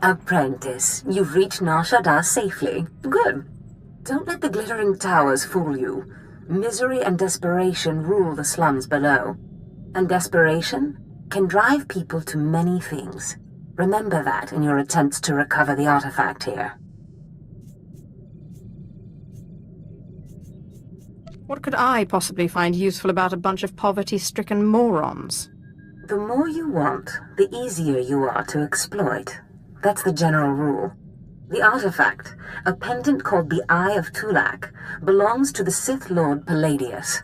Apprentice, you've reached Nar Shaddaa safely. Good. Don't let the glittering towers fool you. Misery and desperation rule the slums below. And desperation can drive people to many things. Remember that in your attempts to recover the artifact here. What could I possibly find useful about a bunch of poverty-stricken morons? The more you want, the easier you are to exploit. That's the general rule. The artifact, a pendant called the Eye of Tulak, belongs to the Sith Lord Palladius.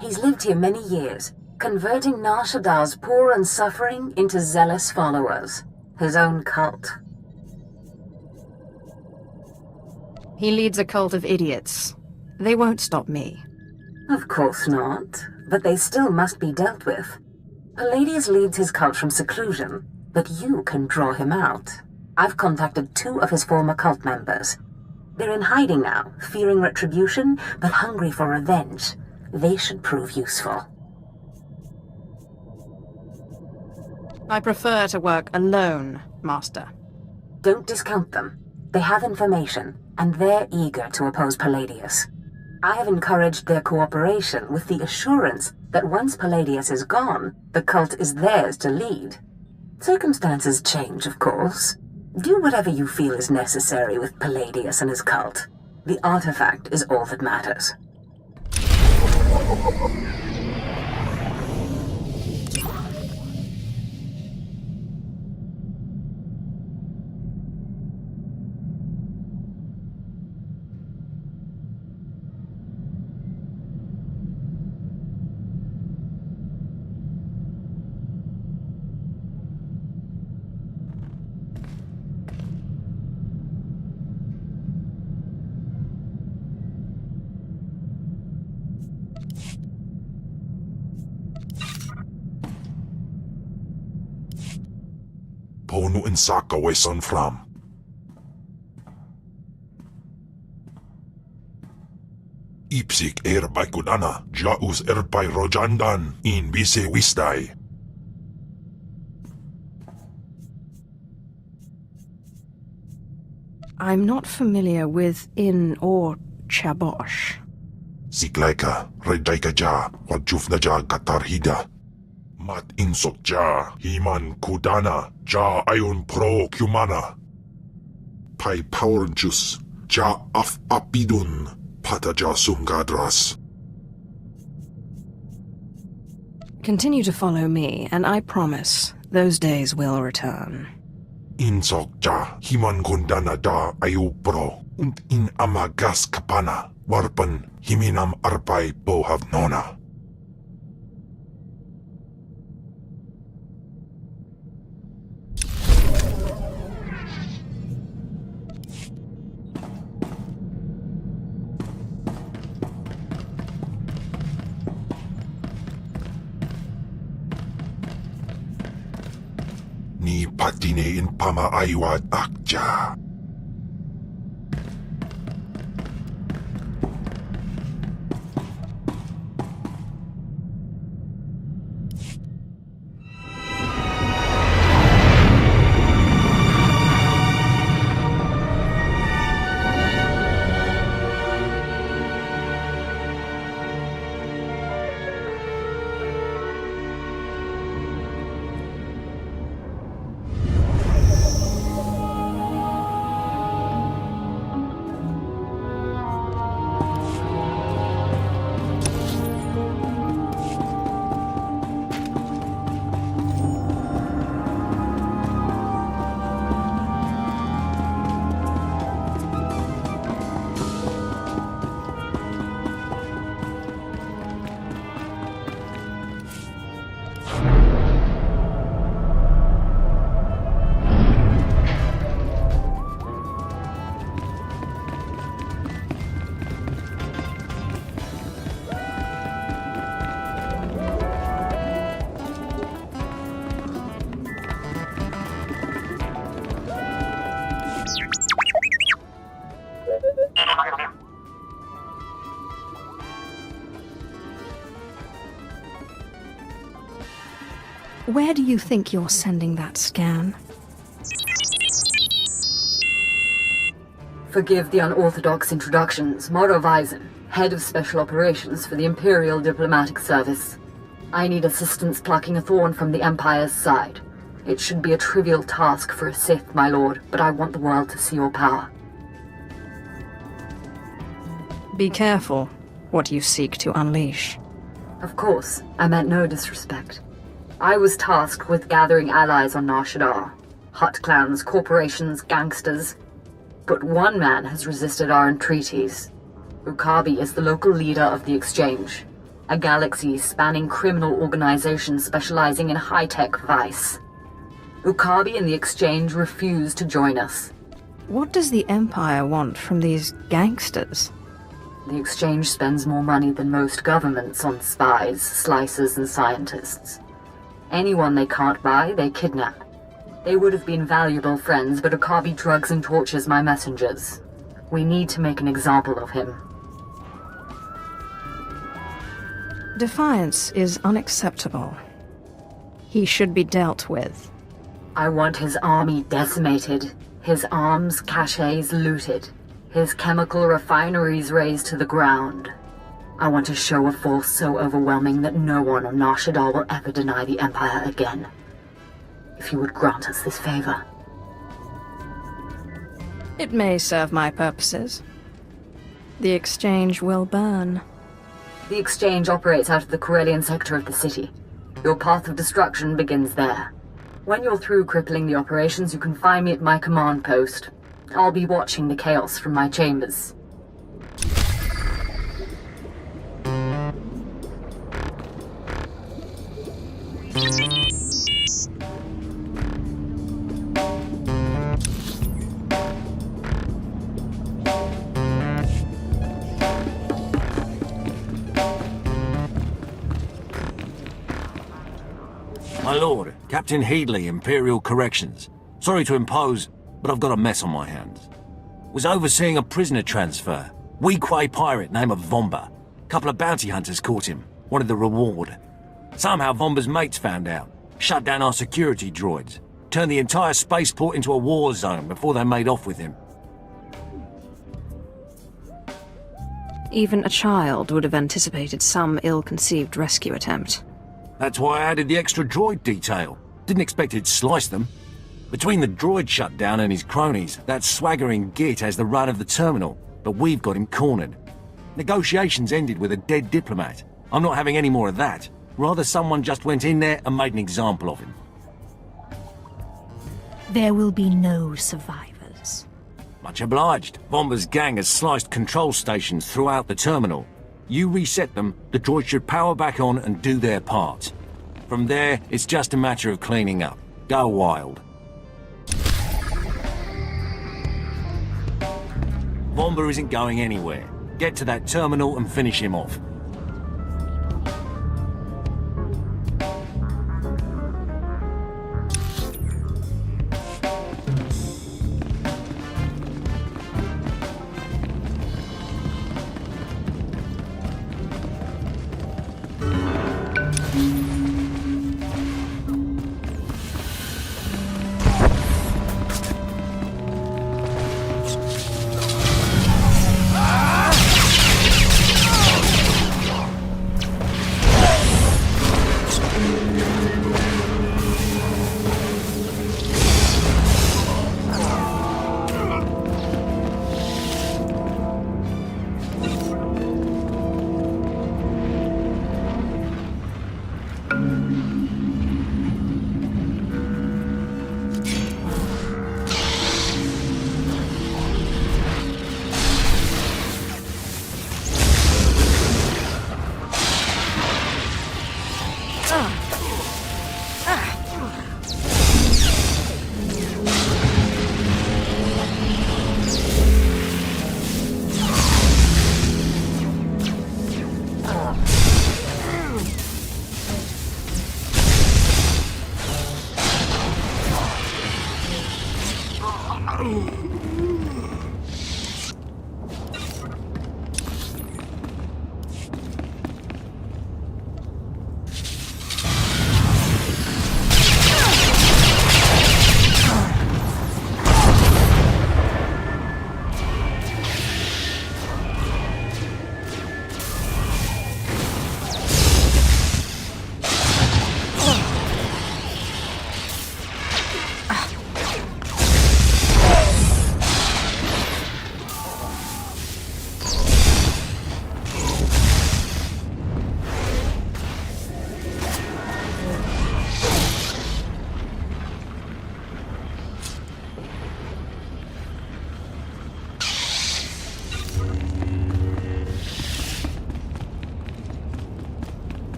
He's lived here many years, converting Nar Shaddaa's poor and suffering into zealous followers. His own cult. He leads a cult of idiots. They won't stop me. Of course not, but they still must be dealt with. Palladius leads his cult from seclusion, but you can draw him out. I've contacted 2 of his former cult members. They're in hiding now, fearing retribution, but hungry for revenge. They should prove useful. I prefer to work alone, Master. Don't discount them. They have information, and they're eager to oppose Palladius. I have encouraged their cooperation with the assurance that once Palladius is gone, the cult is theirs to lead. Circumstances change, of course. Do whatever you feel is necessary with Palladius and his cult. The artifact is all that matters. Ponu insaka weson fram. Ipsik by kudana, jaus by rojandan, in bise wistai. I'm not familiar with In or Chabosh. Siklaika, redaika ja, wajufna ja katarhida. Mat insok ja, himan kudana, ja ayon pro kumana. Pai power juice, ja af apidun, pata ja sungadras. Continue to follow me, and I promise those days will return. Insok ja, himan kundana da ayu pro, und in amagas kapana, warpan himinam arpai bohavnona. Ni patine in pama aywad akja. Where do you think you're sending that scan? Forgive the unorthodox introductions. Moro Visen, head of special operations for the Imperial Diplomatic Service. I need assistance plucking a thorn from the Empire's side. It should be a trivial task for a Sith, my lord, but I want the world to see your power. Be careful what you seek to unleash. Of course, I meant no disrespect. I was tasked with gathering allies on Nar Shaddaa. Hutt clans, corporations, gangsters. But one man has resisted our entreaties. Ukabi is the local leader of the Exchange, a galaxy-spanning criminal organization specializing in high-tech vice. Ukabi and the Exchange refuse to join us. What does the Empire want from these gangsters? The Exchange spends more money than most governments on spies, slicers, and scientists. Anyone they can't buy, they kidnap. They would have been valuable friends, but Ukabi drugs and tortures my messengers. We need to make an example of him. Defiance is unacceptable. He should be dealt with. I want his army decimated, his arms caches looted, his chemical refineries razed to the ground. I want a show of force so overwhelming that no one on Nar Shaddaa will ever deny the Empire again. If you would grant us this favor. It may serve my purposes. The Exchange will burn. The Exchange operates out of the Corellian sector of the city. Your path of destruction begins there. When you're through crippling the operations, you can find me at my command post. I'll be watching the chaos from my chambers. My lord, Captain Headley, Imperial Corrections. Sorry to impose, but I've got a mess on my hands. Was overseeing a prisoner transfer. Weequay pirate named Vomba. Couple of bounty hunters caught him. Wanted the reward. Somehow Vomba's mates found out. Shut down our security droids. Turned the entire spaceport into a war zone before they made off with him. Even a child would have anticipated some ill-conceived rescue attempt. That's why I added the extra droid detail. Didn't expect he'd slice them. Between the droid shutdown and his cronies, that swaggering git has the run of the terminal, but we've got him cornered. Negotiations ended with a dead diplomat. I'm not having any more of that. Rather someone just went in there and made an example of him. There will be no survivors. Much obliged. Vomba's gang has sliced control stations throughout the terminal. You reset them, the droids should power back on and do their part. From there, it's just a matter of cleaning up. Go wild. Vomba isn't going anywhere. Get to that terminal and finish him off.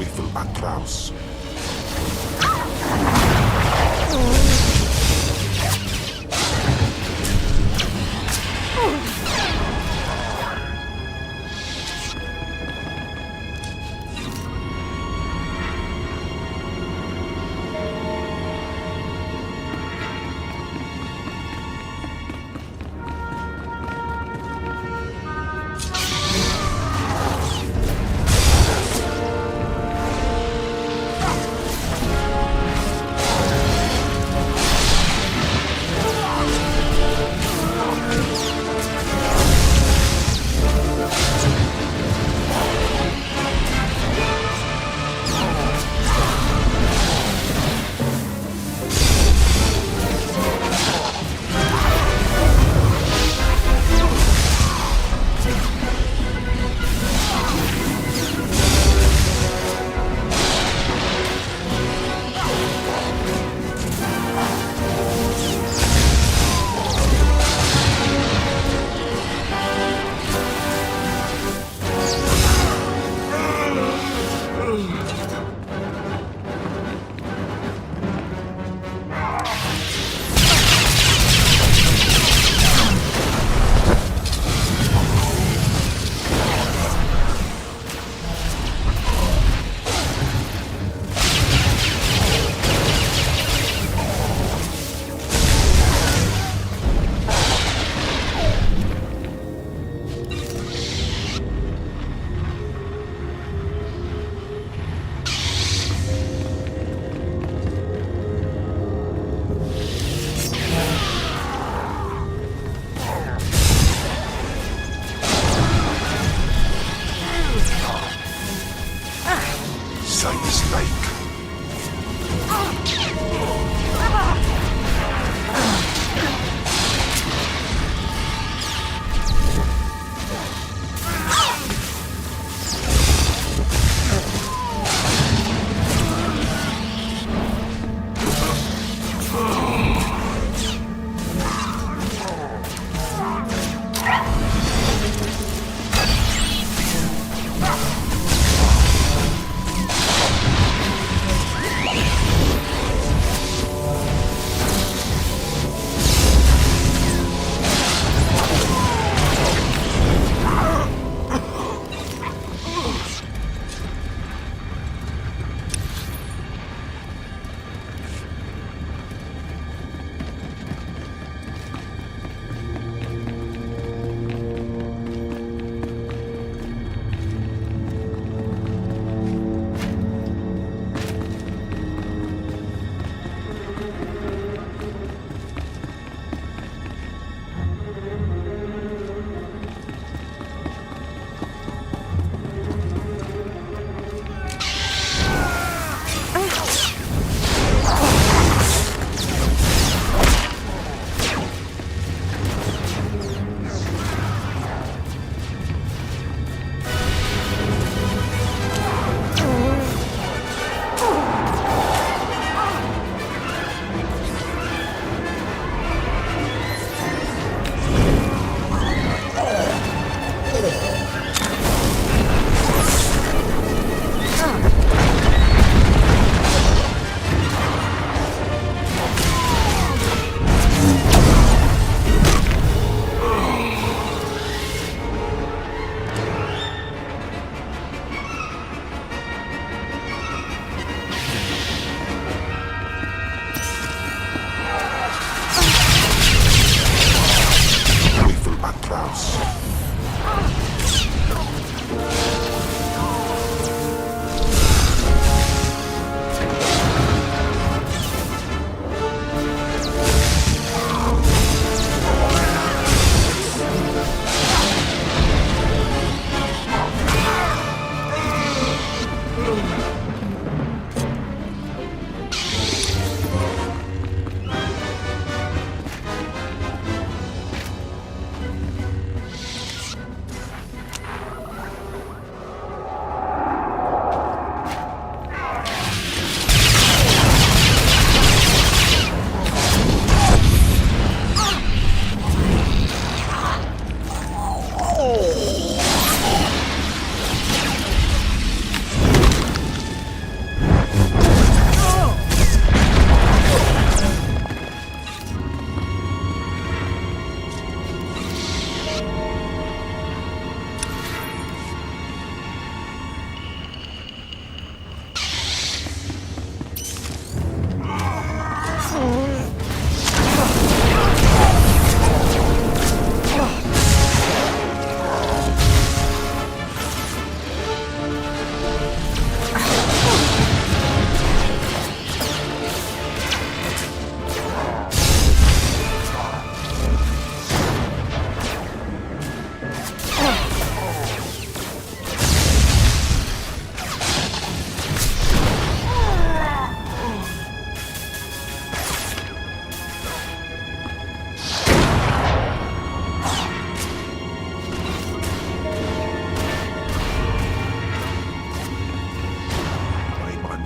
joyful Atraus.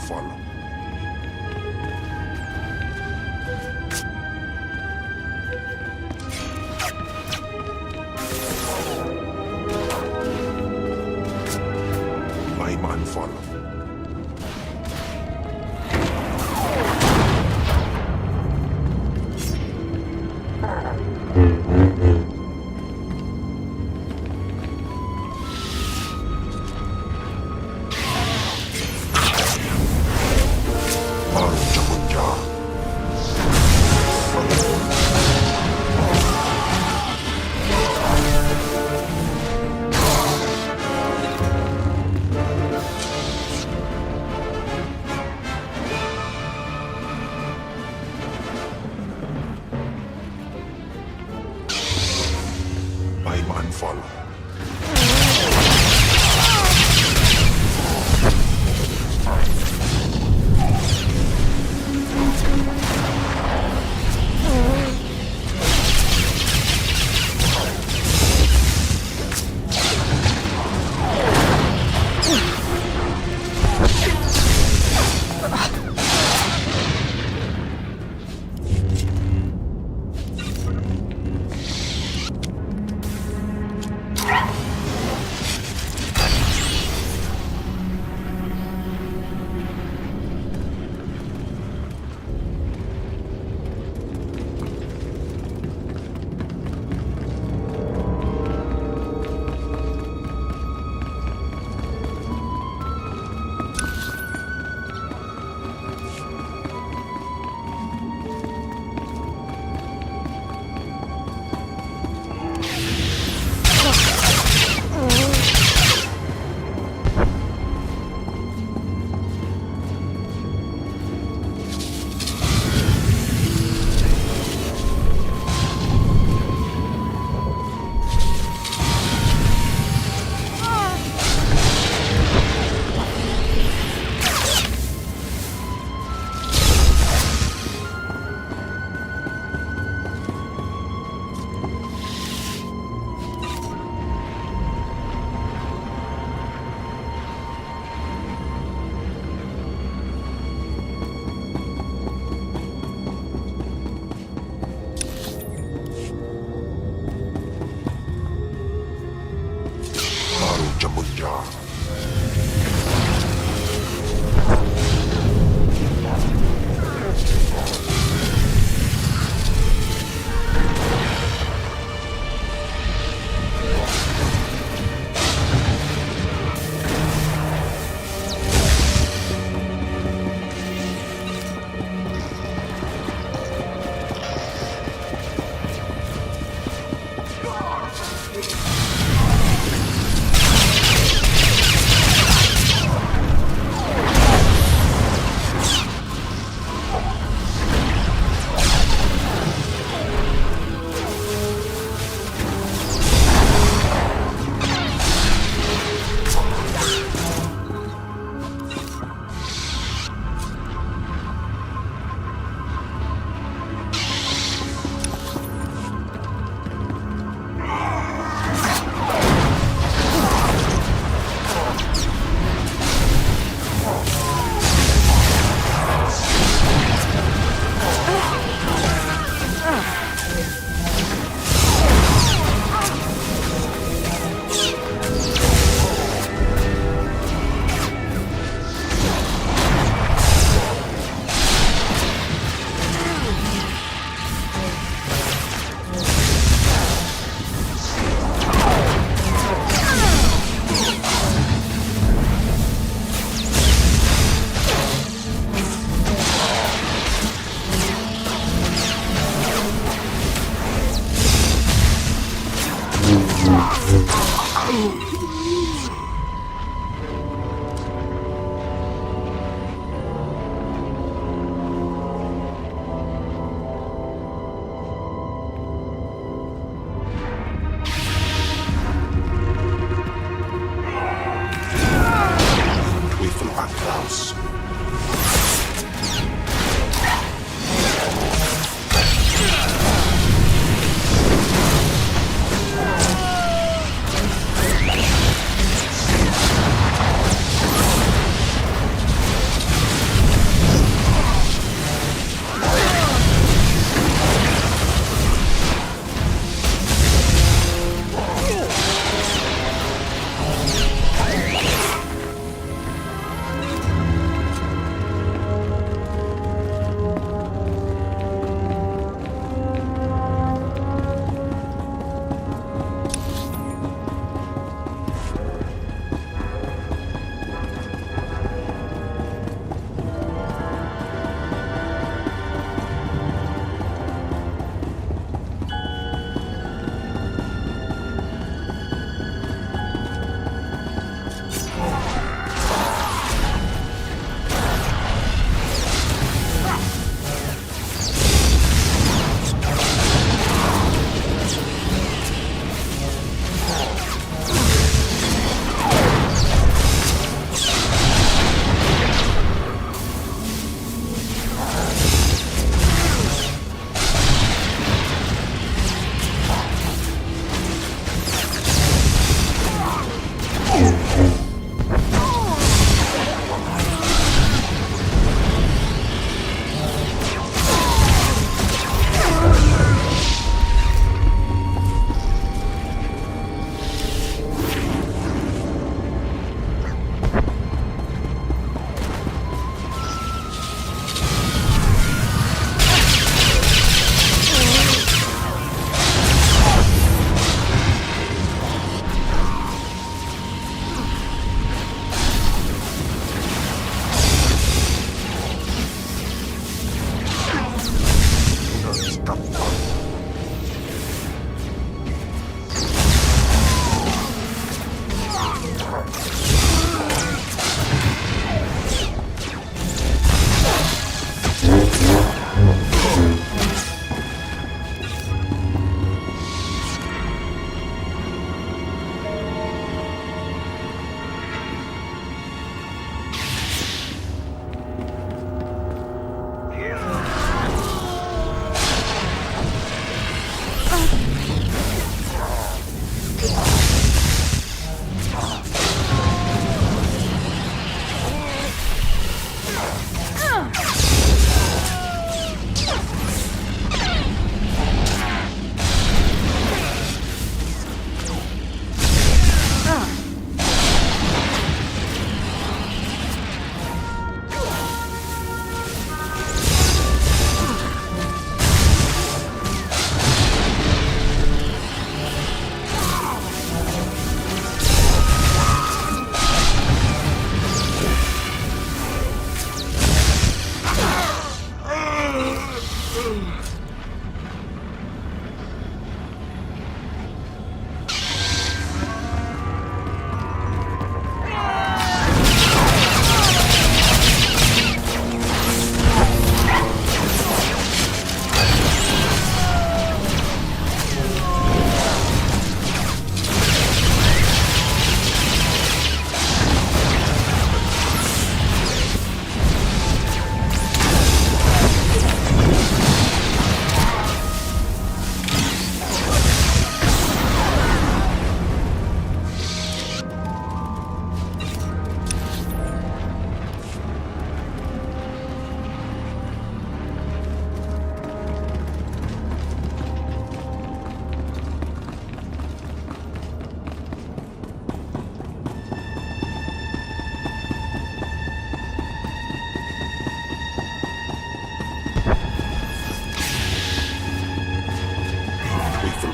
mindful. My mindful. My mindful. Jamunja.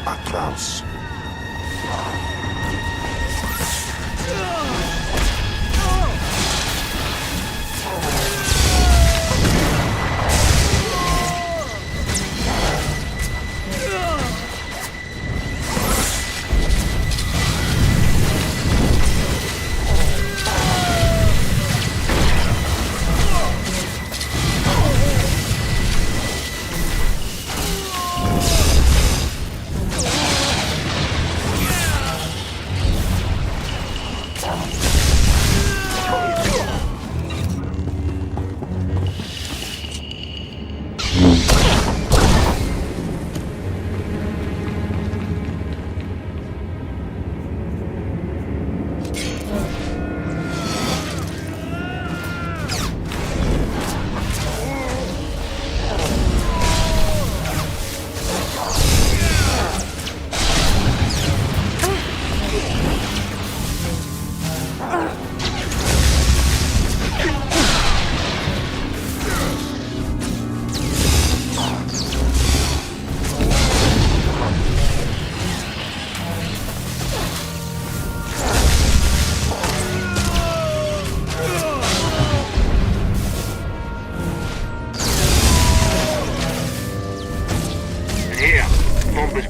Atras.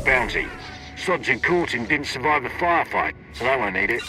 bounty. Sods who caught him didn't survive the firefight, so they won't need it.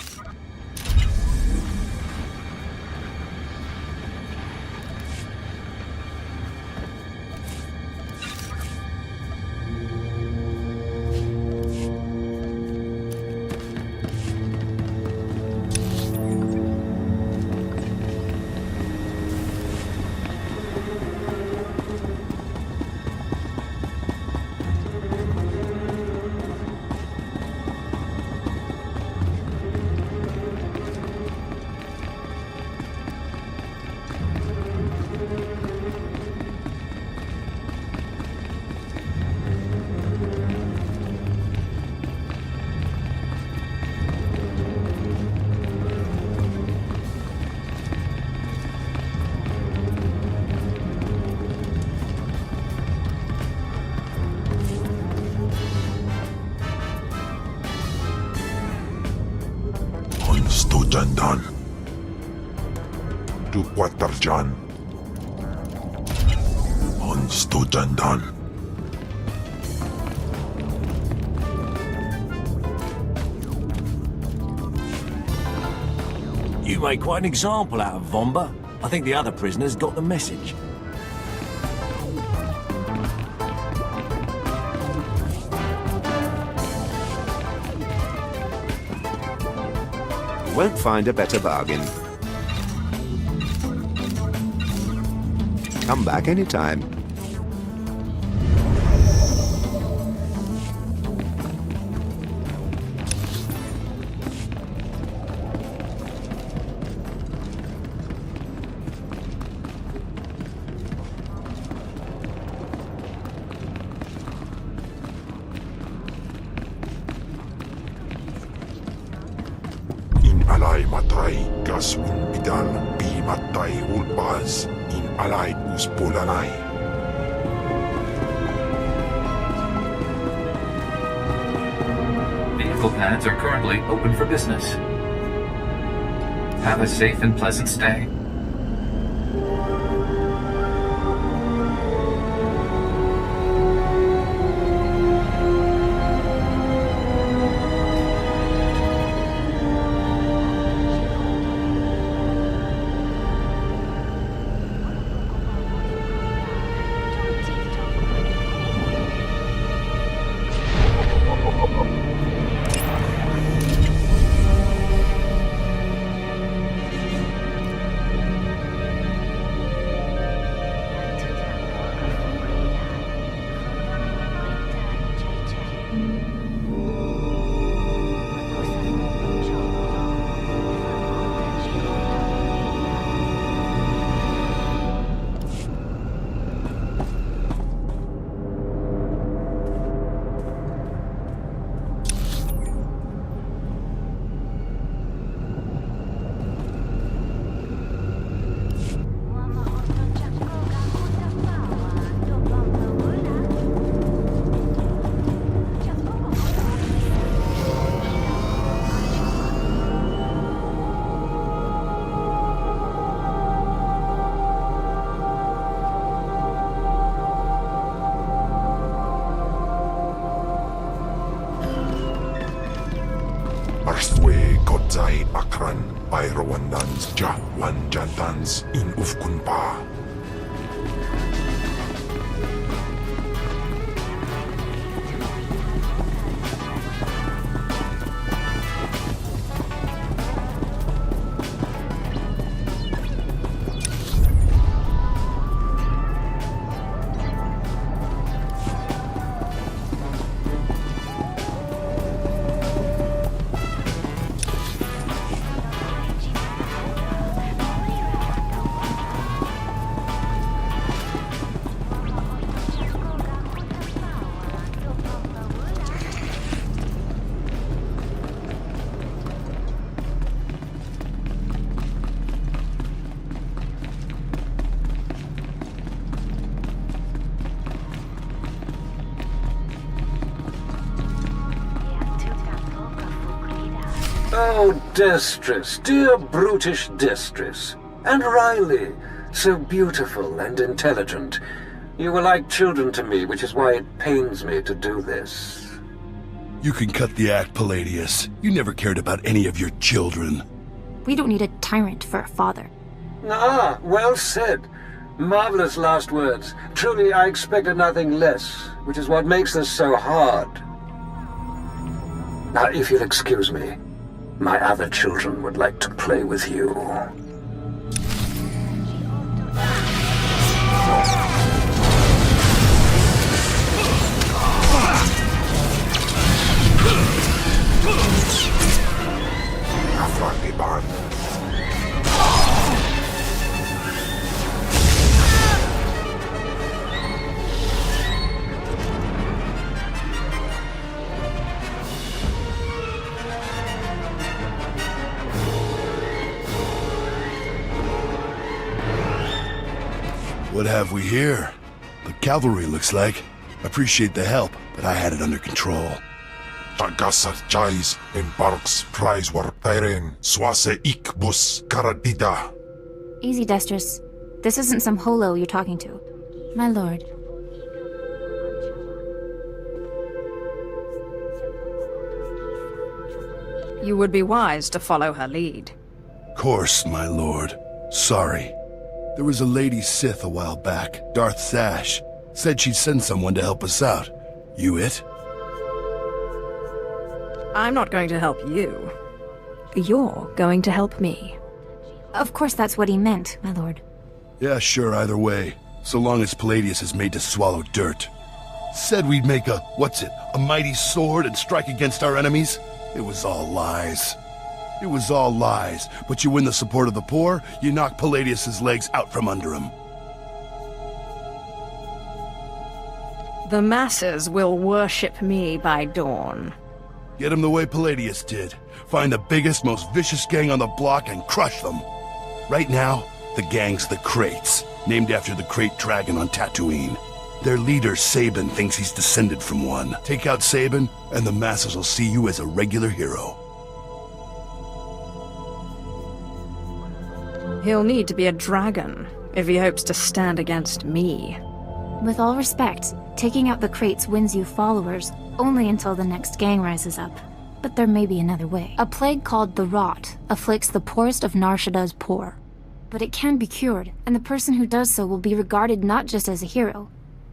Jandan. Tu Quatarjan. Honsto Jandan. You made quite an example out of Vomba. I think the other prisoners got the message. Won't find a better bargain. Come back anytime. Tigas unbidal pimatay ulpas in alay uspolanay. Vehicle pads are currently open for business. Have a safe and pleasant stay. Arswe kodzay akran pairowandans ja wanjantans in ufkunpa. Oh, Destress, dear brutish Destress. And Riley, so beautiful and intelligent. You were like children to me, which is why it pains me to do this. You can cut the act, Palladius. You never cared about any of your children. We don't need a tyrant for a father. Ah, well said. Marvelous last words. Truly, I expected nothing less, which is what makes this so hard. Now, if you'll excuse me, my other children would like to play with you. Afrakiban. What have we here? The cavalry, looks like. Appreciate the help, but I had it under control. Tagasat jais in parks prize war pairing swase ikbus karadida. Easy, Destress. This isn't some holo you're talking to. My lord. You would be wise to follow her lead. Course, my lord. Sorry. There was a lady Sith a while back, Darth Sash. Said she'd send someone to help us out. You it? I'm not going to help you. You're going to help me. Of course that's what he meant, my lord. Yeah, sure, either way. So long as Palladius is made to swallow dirt. Said we'd make a mighty sword and strike against our enemies? It was all lies. It was all lies, but you win the support of the poor, you knock Palladius's legs out from under him. The masses will worship me by dawn. Get him the way Palladius did. find the biggest, most vicious gang on the block and crush them. Right now, the gang's the Crates, named after the Crate Dragon on Tatooine. Their leader, Sabin, thinks he's descended from one. Take out Sabin, and the masses will see you as a regular hero. He'll need to be a dragon if he hopes to stand against me. With all respect, taking out the crates wins you followers only until the next gang rises up. But there may be another way. A plague called the Rot afflicts the poorest of Nar Shaddaa's poor. But it can be cured, and the person who does so will be regarded not just as a hero,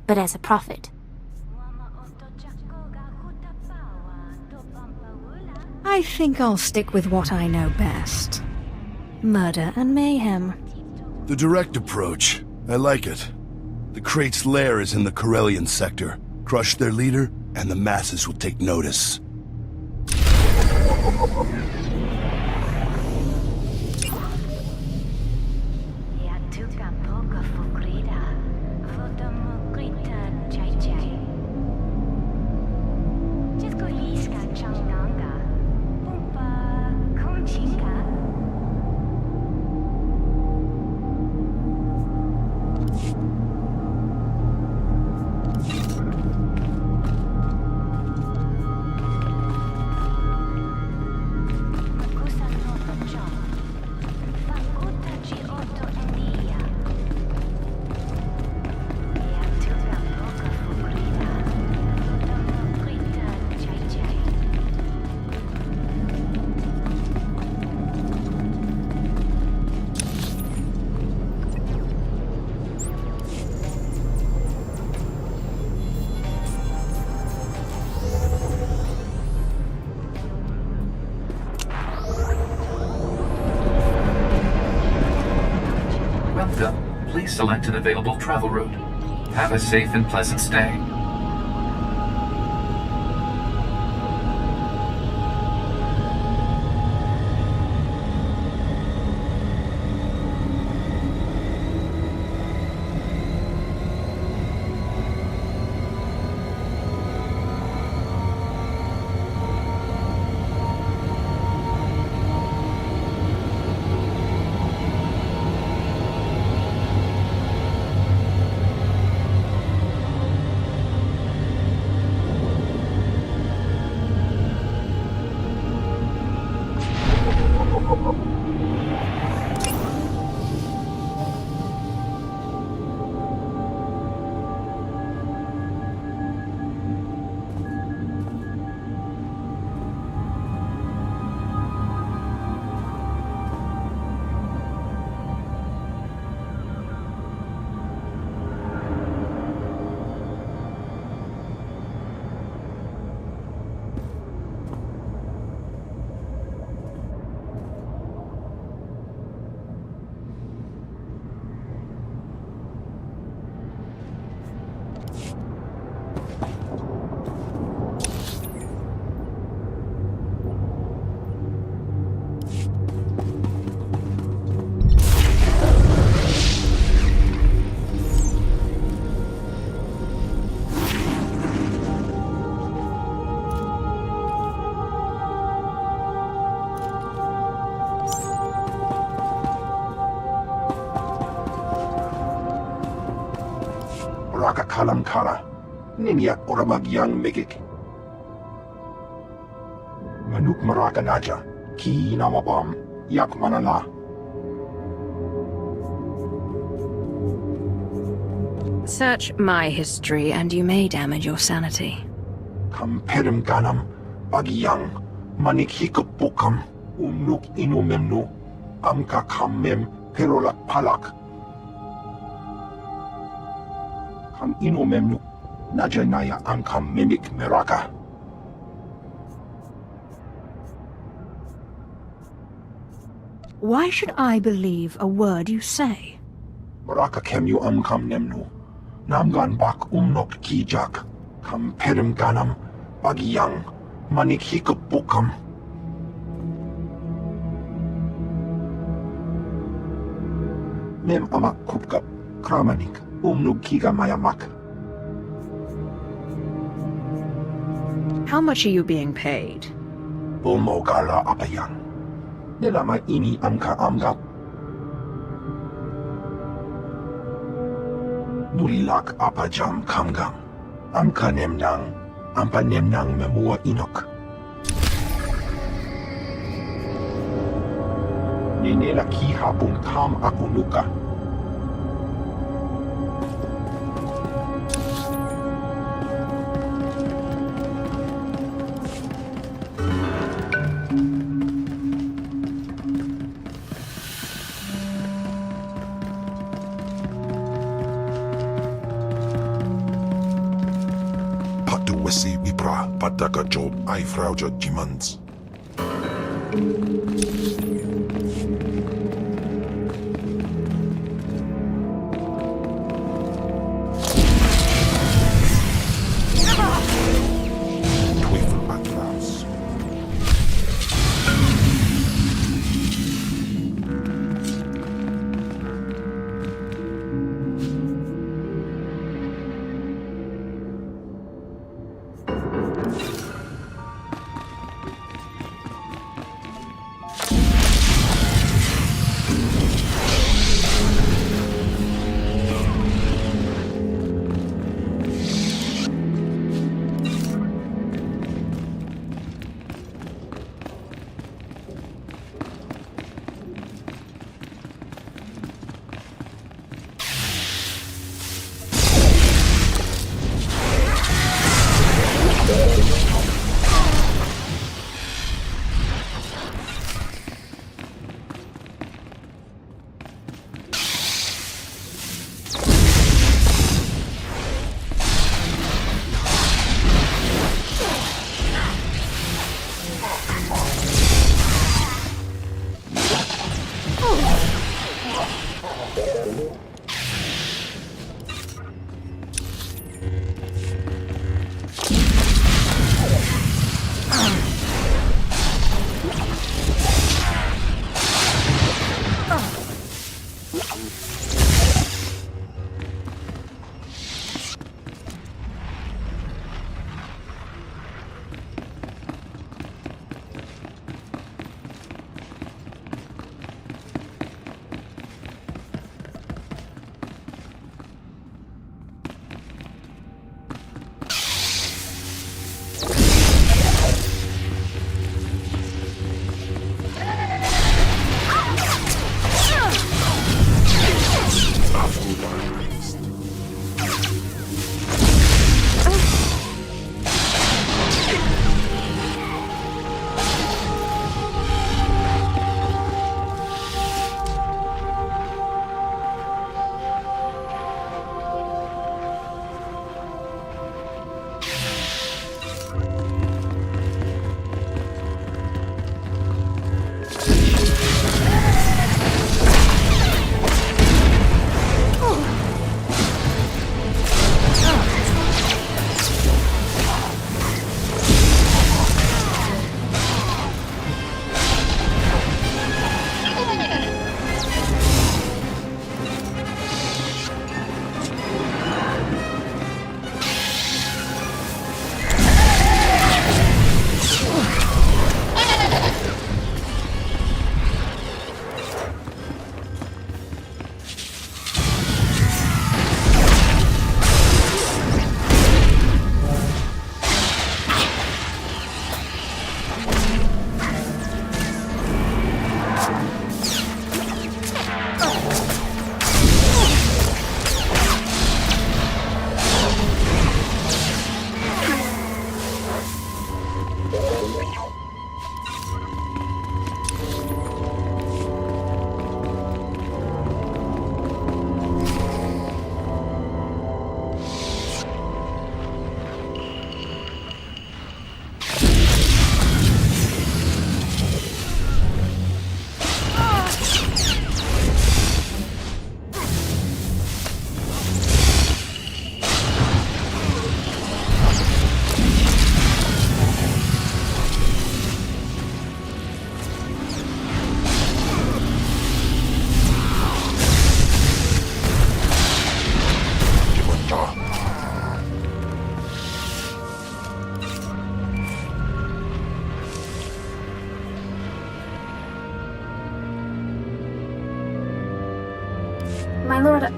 but as a prophet. I think I'll stick with what I know best. Murder and mayhem. The direct approach. I like it. The Crate's lair is in the Corellian sector. Crush their leader, and the masses will take notice. Please select an available travel route. Have a safe and pleasant stay. Raka Kalamkara, Ninya Oramagyang Migik. Manuk Maraka Naja, Ki Namabam, Yak Manala. Search my history and you may damage your sanity. Kamperim Ganam, Bagyang, Manik Hikapukam, Unuk Inumemnu, Amka Kamem, Perolak Palak. Kam Inumemnu, Najanaya Ankam Mimik Meraka. Why should I believe a word you say? Meraka Kemu Amkam Nemnu, Namgan Bak Umnok Kijak, Kamperim Ganam, Bagyang, Manik Hikapukam. Mem Amak Kupkap, Kramanik. How much are you being paid? Bumogala apayan. Nilama ini amka amgap. Nulilak apajam kamgang. Amka nemnang. Ampa nemnang memua inok. Ninela kiha pung tam aku luka. Patu wesi wipra pataka job ai frauja jimans.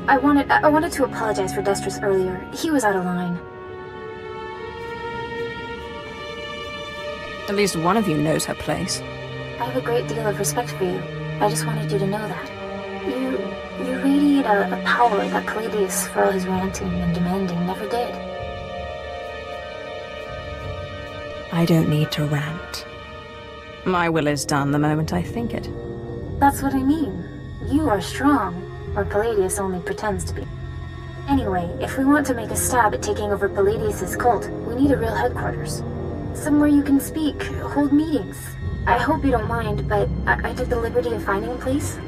I wanted to apologize for Destris earlier. He was out of line. At least one of you knows her place. I have a great deal of respect for you. I just wanted you to know that. You radiate a power that Palladius, for all his ranting and demanding, never did. I don't need to rant. My will is done the moment I think it. That's what I mean. You are strong, or Palladius only pretends to be. Anyway, if we want to make a stab at taking over Palladius' cult, we need a real headquarters. Somewhere you can speak, hold meetings. I hope you don't mind, but I took the liberty of finding a place.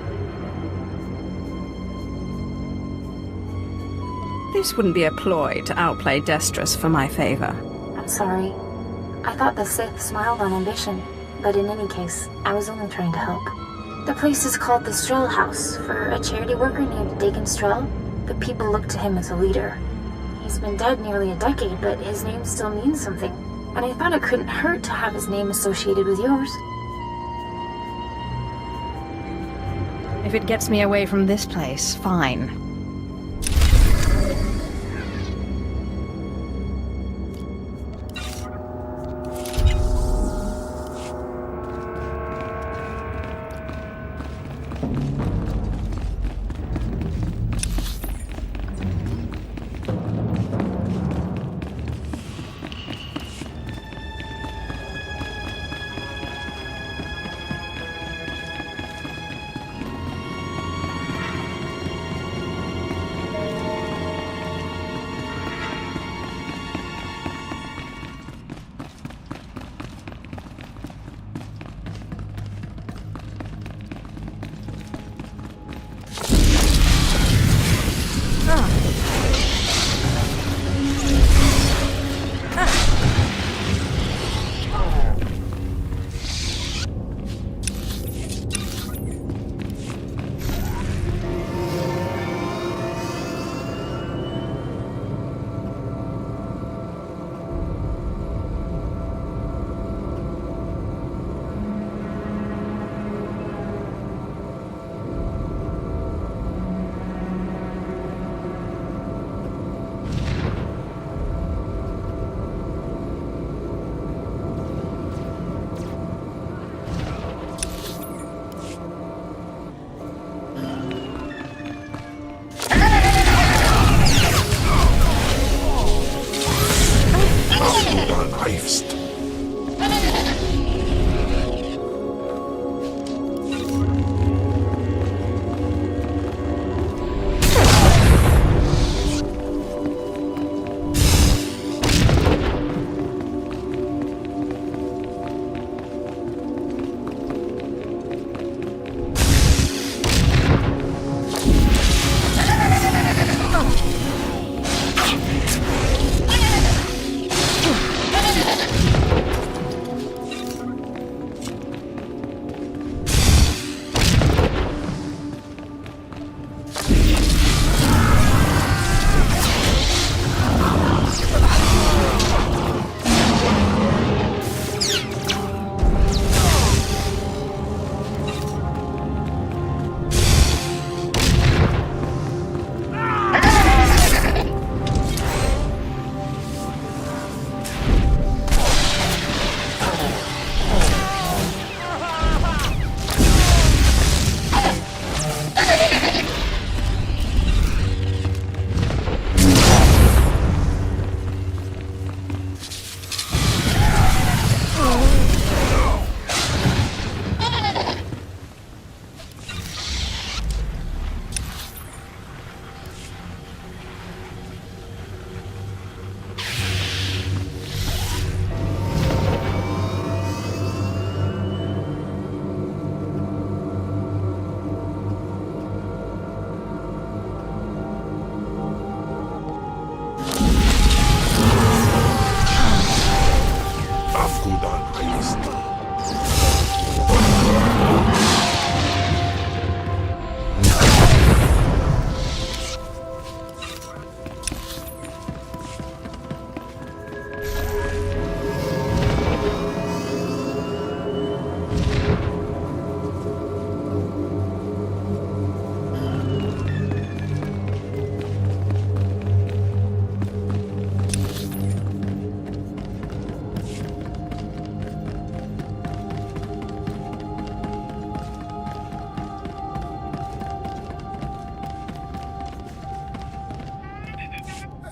This wouldn't be a ploy to outplay Destris for my favor. I'm sorry. I thought the Sith smiled on ambition, but in any case, I was only trying to help. The place is called the Strel House, for a charity worker named Dagon Strel. The people look to him as a leader. He's been dead nearly a decade, but his name still means something, and I thought it couldn't hurt to have his name associated with yours. If it gets me away from this place, fine.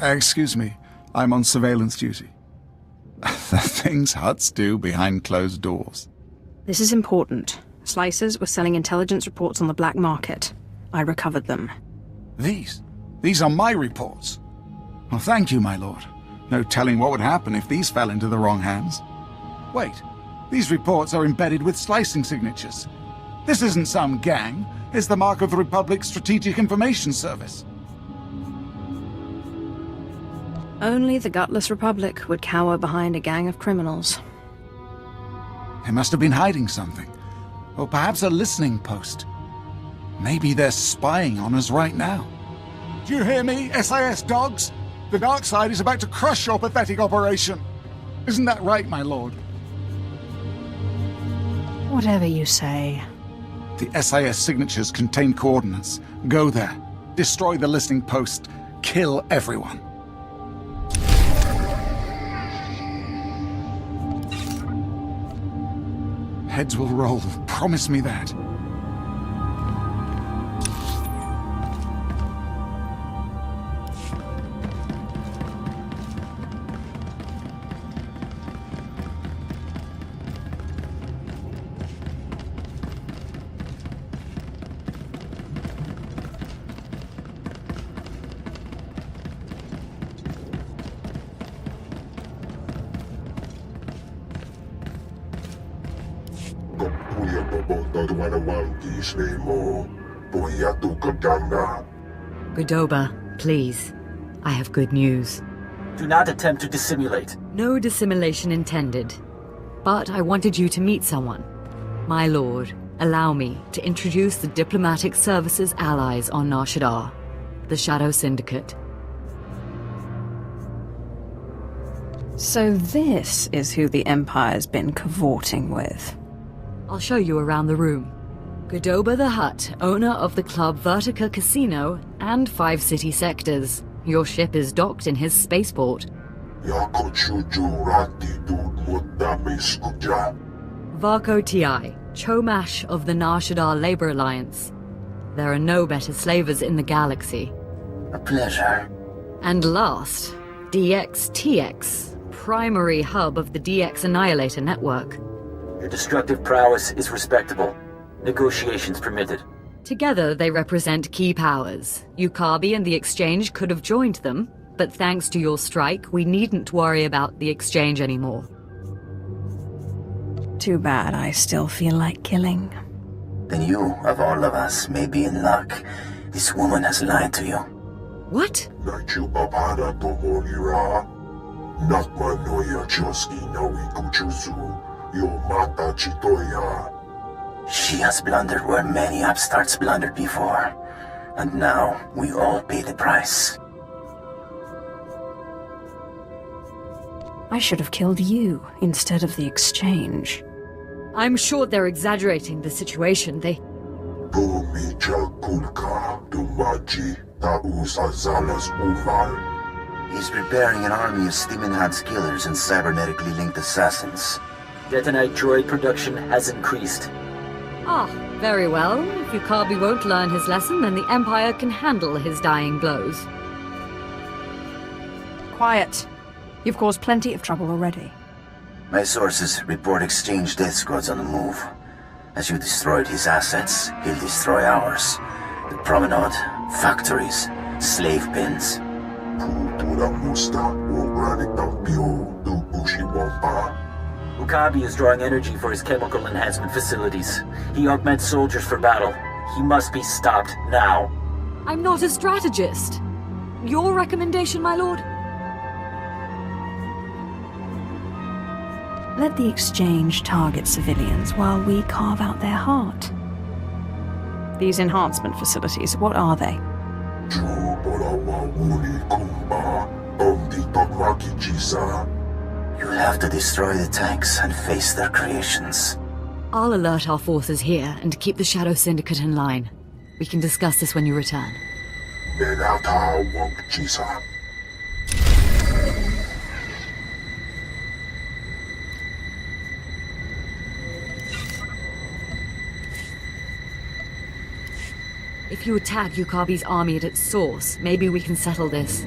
Excuse me, I'm on surveillance duty. The things Hutts do behind closed doors. This is important. Slicers were selling intelligence reports on the black market. I recovered them. These are my reports. Well, thank you, my lord. No telling what would happen if these fell into the wrong hands. Wait, these reports are embedded with slicing signatures. This isn't some gang. It's the mark of the Republic's Strategic Information Service. Only the gutless Republic would cower behind a gang of criminals. They must have been hiding something. Or perhaps a listening post. Maybe they're spying on us right now. Do you hear me, SIS dogs? The dark side is about to crush your pathetic operation. Isn't that right, my lord? Whatever you say. The SIS signatures contain coordinates. Go there. Destroy the listening post. Kill everyone. Heads will roll. Promise me that. Godoba, please. I have good news. Do not attempt to dissimulate. No dissimulation intended. But I wanted you to meet someone. My lord, allow me to introduce the Diplomatic Service's allies on Nar Shaddaa, the Shadow Syndicate. So this is who the Empire's been cavorting with. I'll show you around the room. Godoba the Hutt, owner of the club Vertica Casino and 5 city sectors. Your ship is docked in his spaceport. Varko Ti, Chomash of the Nar Shaddaa Labor Alliance. There are no better slavers in the galaxy. A pleasure. And last, DXTX, primary hub of the DX Annihilator network. Your destructive prowess is respectable. Negotiations permitted. Together, they represent key powers. Yukabi and the Exchange could have joined them, but thanks to your strike, we needn't worry about the Exchange anymore. Too bad I still feel like killing. Then you, of all of us, may be in luck. This woman has lied to you. What? She has blundered where many upstarts blundered before. And now, we all pay the price. I should have killed you instead of the Exchange. I'm sure they're exaggerating the situation. He's preparing an army of Stimenhad's killers and cybernetically linked assassins. Detonite droid production has increased. Ah, very well. If Yukabi won't learn his lesson, then the Empire can handle his dying blows. Quiet. You've caused plenty of trouble already. My sources report Exchange death squads on the move. As you destroyed his assets, he'll destroy ours. The promenade, factories, slave pens. Yukabi is drawing energy for his chemical enhancement facilities. He augments soldiers for battle. He must be stopped now. I'm not a strategist. Your recommendation, my lord? Let the Exchange target civilians while we carve out their heart. These enhancement facilities, what are they? You'll have to destroy the tanks and face their creations. I'll alert our forces here and keep the Shadow Syndicate in line. We can discuss this when you return. If you attack Yukabi's army at its source, maybe we can settle this.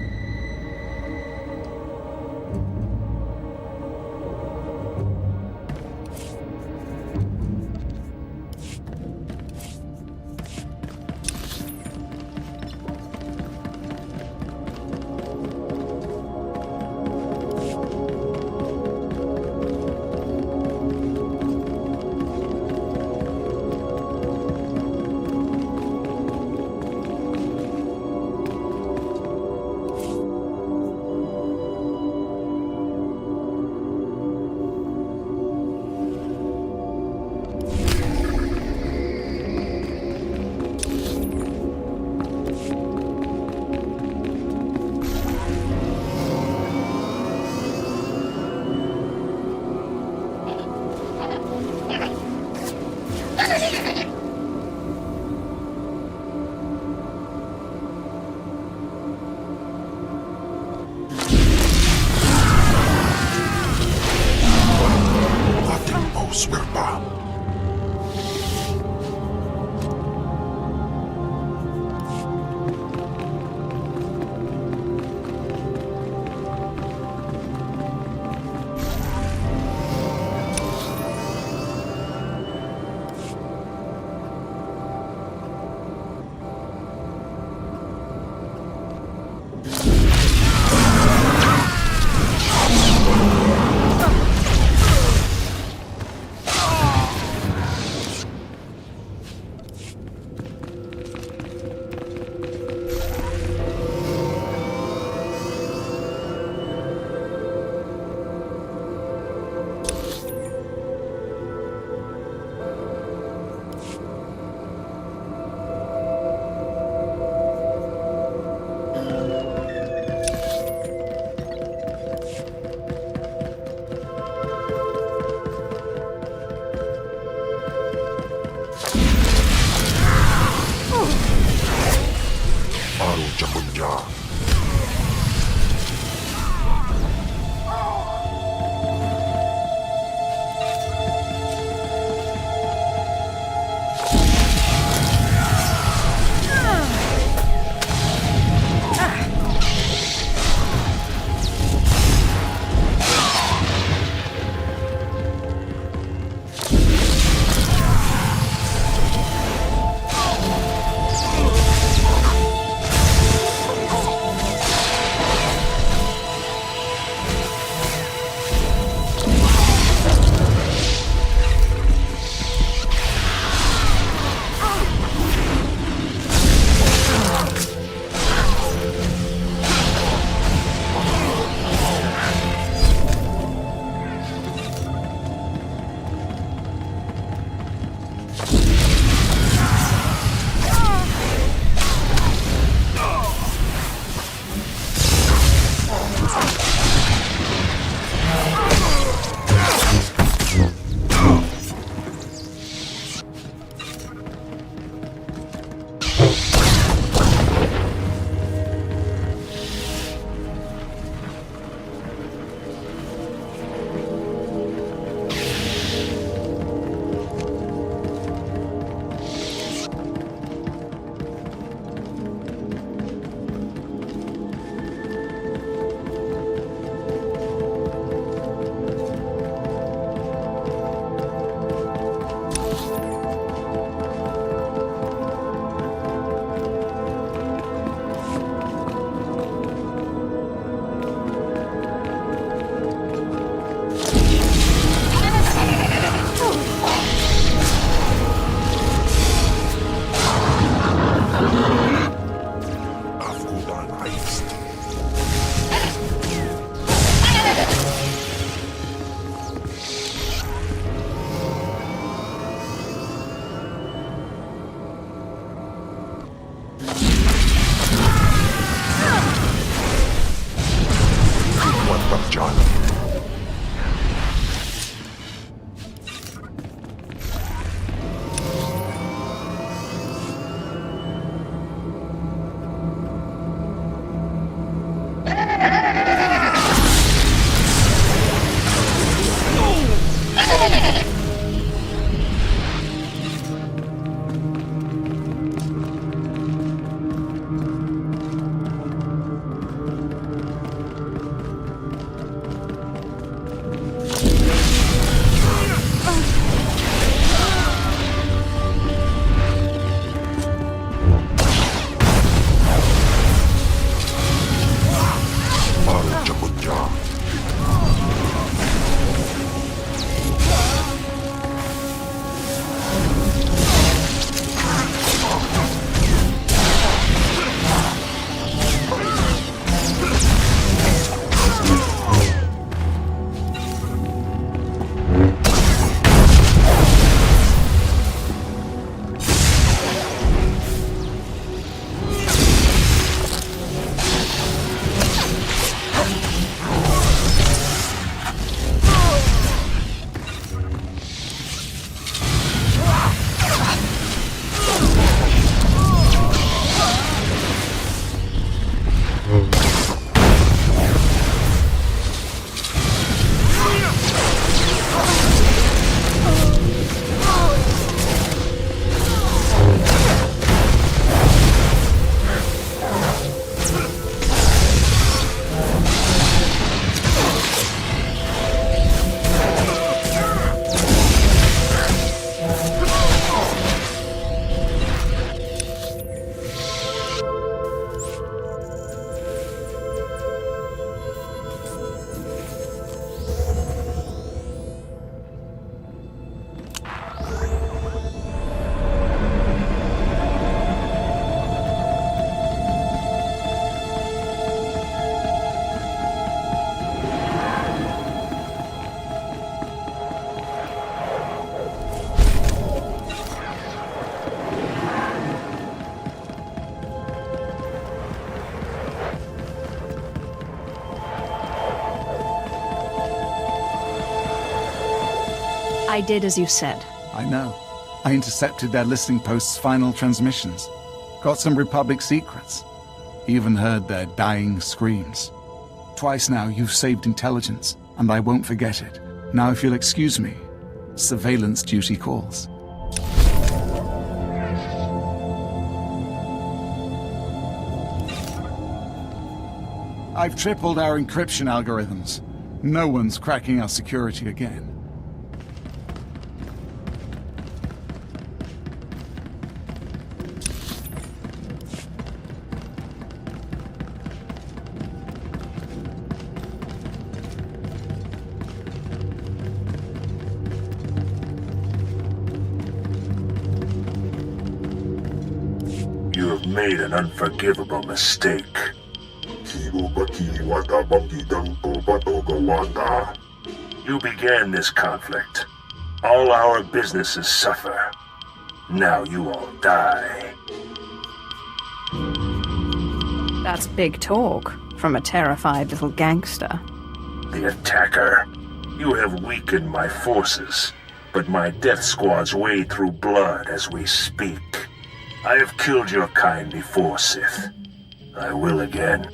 Magpag dyan. I did as you said. I know. I intercepted their listening post's final transmissions. Got some Republic secrets. Even heard their dying screams. Twice now you've saved intelligence, and I won't forget it. Now if you'll excuse me, surveillance duty calls. I've tripled our encryption algorithms. No one's cracking our security again. You have made an unforgivable mistake. You began this conflict. All our businesses suffer. Now you all die. That's big talk from a terrified little gangster. The attacker. You have weakened my forces, but my death squads wade through blood as we speak. I have killed your kind before, Sith. I will again.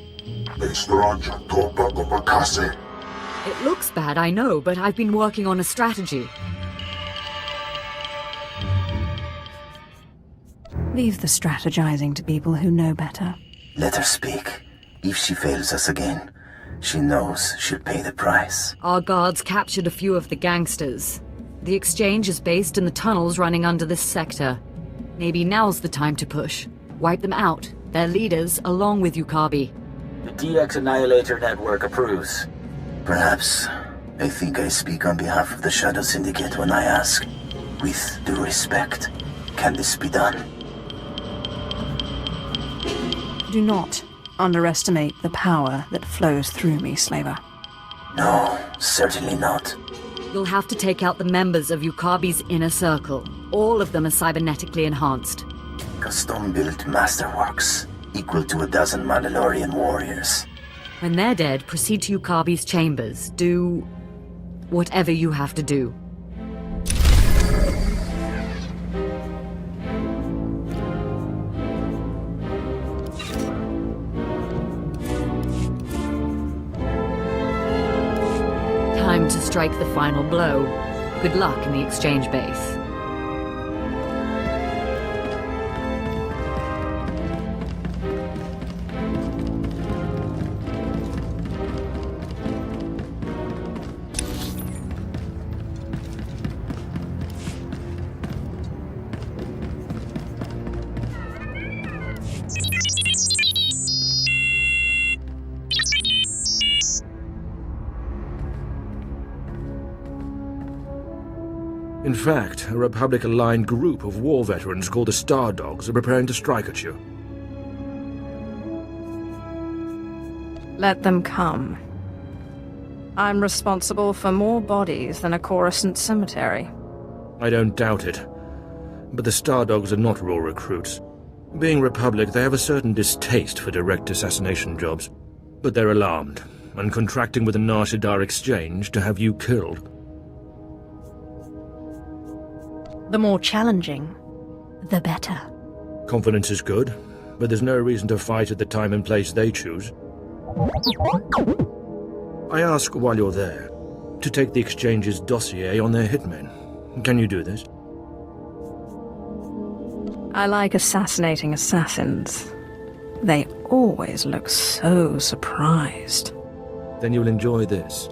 It looks bad, I know, but I've been working on a strategy. Leave the strategizing to people who know better. Let her speak. If she fails us again, she knows she'll pay the price. Our guards captured a few of the gangsters. The exchange is based in the tunnels running under this sector. Maybe now's the time to push. Wipe them out, their leaders, along with Yukabi. The DX Annihilator Network approves. Perhaps. I think I speak on behalf of the Shadow Syndicate when I ask, with due respect, can this be done? Do not underestimate the power that flows through me, Slaver. No, certainly not. You'll have to take out the members of Yukabi's inner circle. All of them are cybernetically enhanced. Custom-built masterworks, equal to 12 Mandalorian warriors. When they're dead, proceed to Yukabi's chambers. Do whatever you have to do. Time to strike the final blow. Good luck in the exchange base. In fact, a Republic-aligned group of war veterans called the Star Dogs are preparing to strike at you. Let them come. I'm responsible for more bodies than a Coruscant cemetery. I don't doubt it. But the Star Dogs are not raw recruits. Being Republic, they have a certain distaste for direct assassination jobs. But they're alarmed, and contracting with the Nar Shaddaa Exchange to have you killed. The more challenging, the better. Confidence is good, but there's no reason to fight at the time and place they choose. I ask while you're there, to take the Exchange's dossier on their hitmen. Can you do this? I like assassinating assassins. They always look so surprised. Then you'll enjoy this.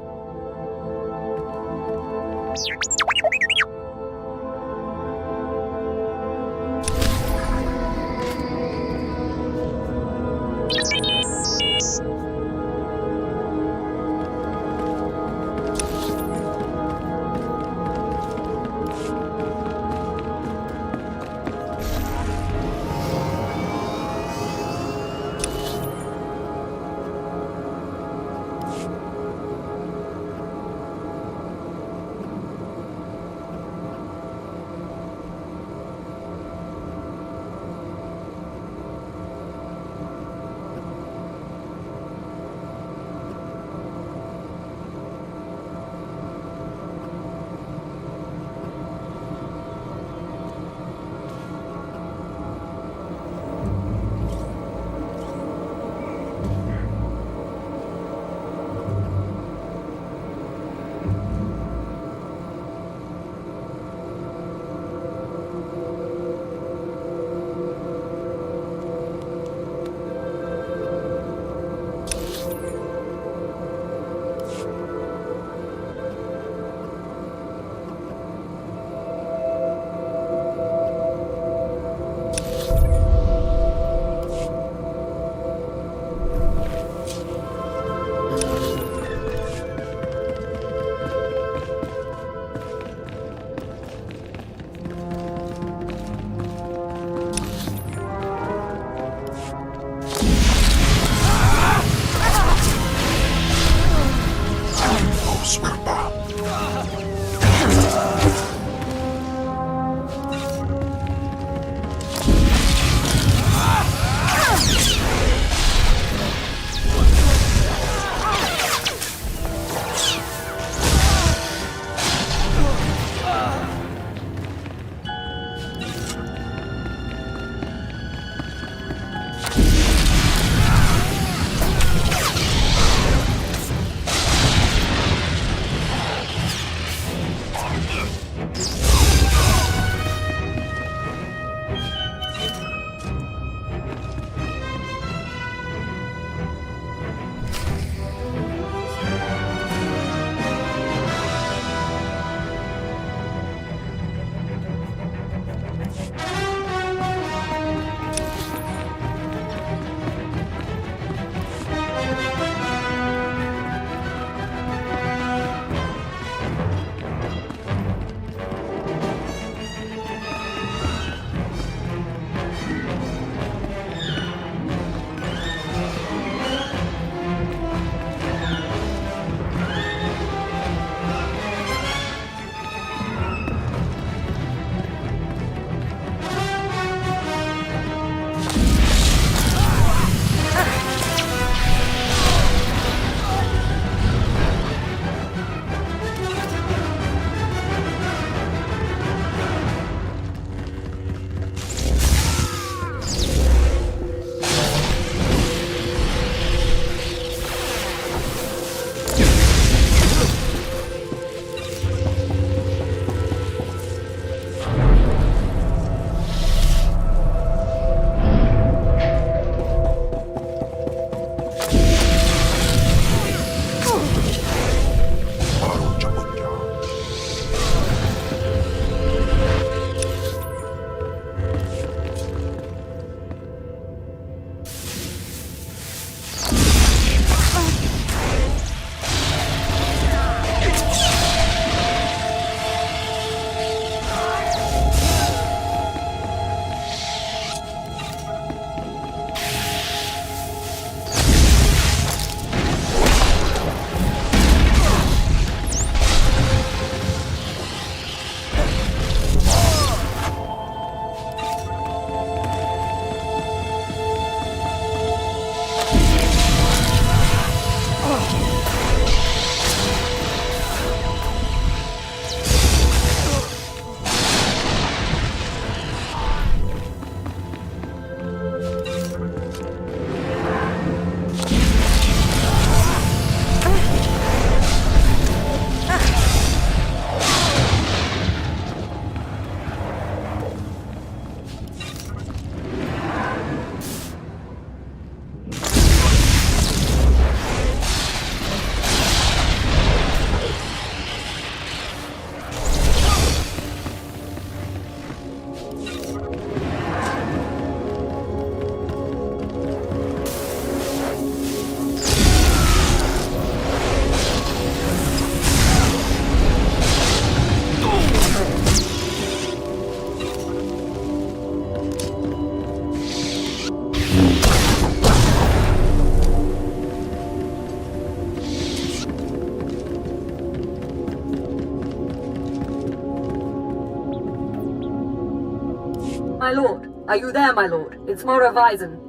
My lord, are you there, my lord? It's Mora Weizen.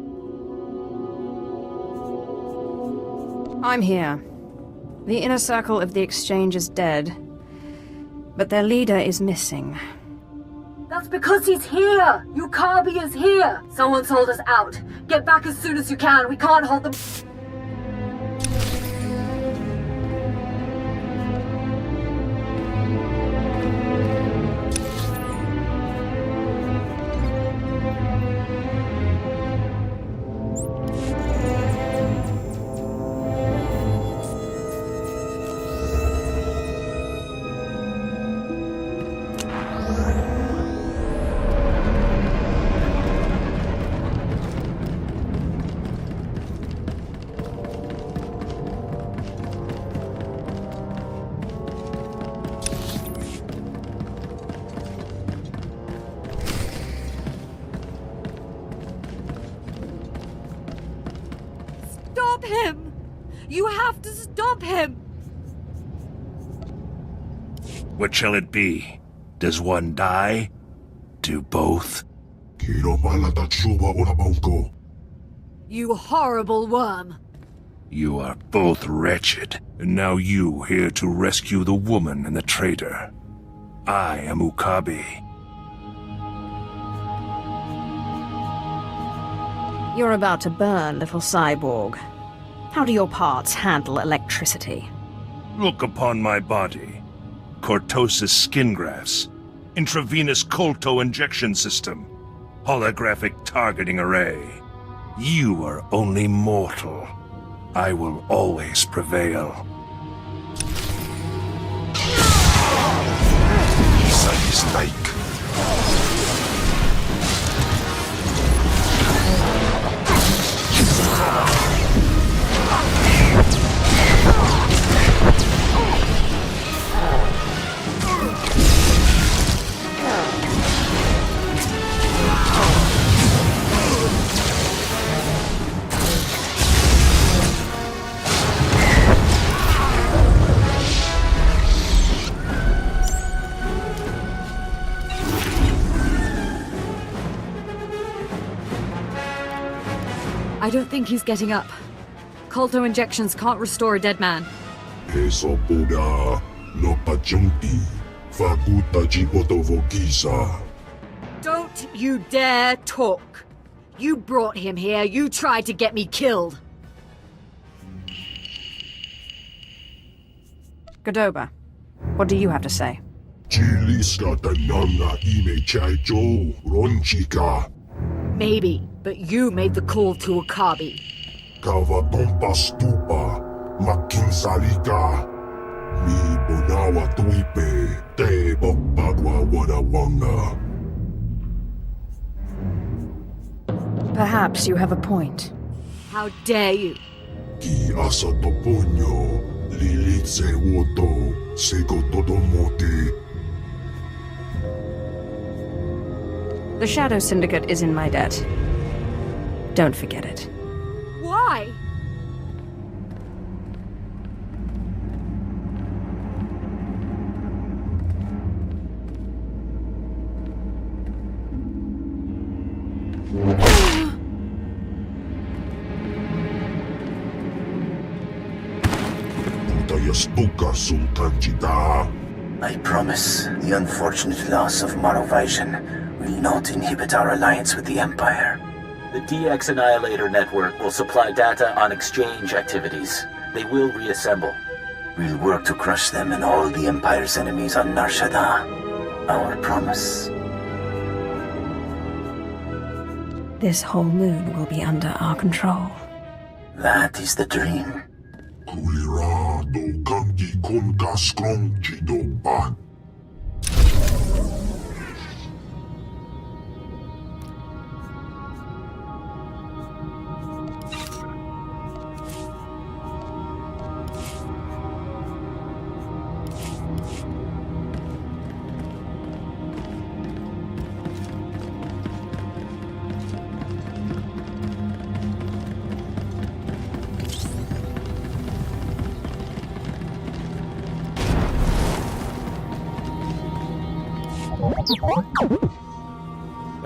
I'm here. The inner circle of the exchange is dead, but their leader is missing. That's because he's here! Yukabi is here! Someone sold us out. Get back as soon as you can. We can't hold them. Stop him! You have to stop him! What shall it be? Does one die? Do both? You horrible worm! You are both wretched, and now you here to rescue the woman and the traitor. I am Ukabi. You're about to burn, little cyborg. How do your parts handle electricity? Look upon my body. Cortosis skin grafts, intravenous colto injection system, holographic targeting array. You are only mortal. I will always prevail. Snake. I don't think he's getting up. Colto injections can't restore a dead man. Don't you dare talk! You brought him here, you tried to get me killed! Godoba, what do you have to say? Maybe, but you made the call to Ukabi. Perhaps you have a point. How dare you? The Shadow Syndicate is in my debt. Don't forget it. Why? I promise the unfortunate loss of Morovation will not inhibit our alliance with the Empire. The DX Annihilator Network will supply data on exchange activities. They will reassemble. We'll work to crush them and all the Empire's enemies on Nar Shaddaa. Our promise. This whole moon will be under our control. That is the dream.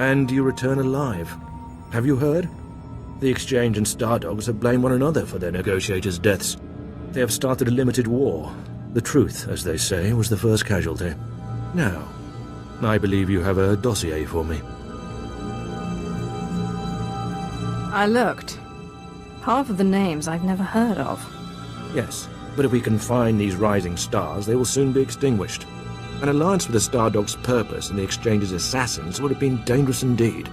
And you return alive. Have you heard? The Exchange and Stardogs have blamed one another for their negotiators' deaths. They have started a limited war. The truth, as they say, was the first casualty. Now, I believe you have a dossier for me. I looked. Half of the names I've never heard of. Yes, but if we can find these rising stars, they will soon be extinguished. An alliance with the Stardog's purpose and the Exchange's assassins would have been dangerous indeed.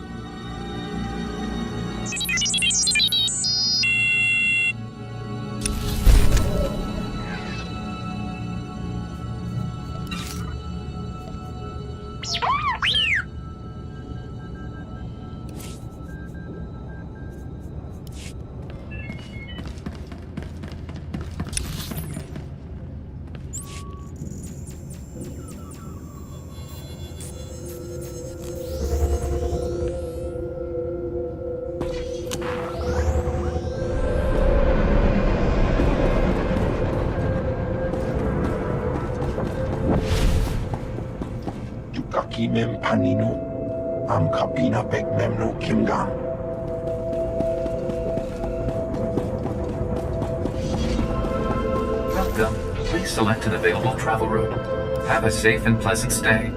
Kimem panino, am kapina pek memno kimgang. Welcome. Please select an available travel route. Have a safe and pleasant stay.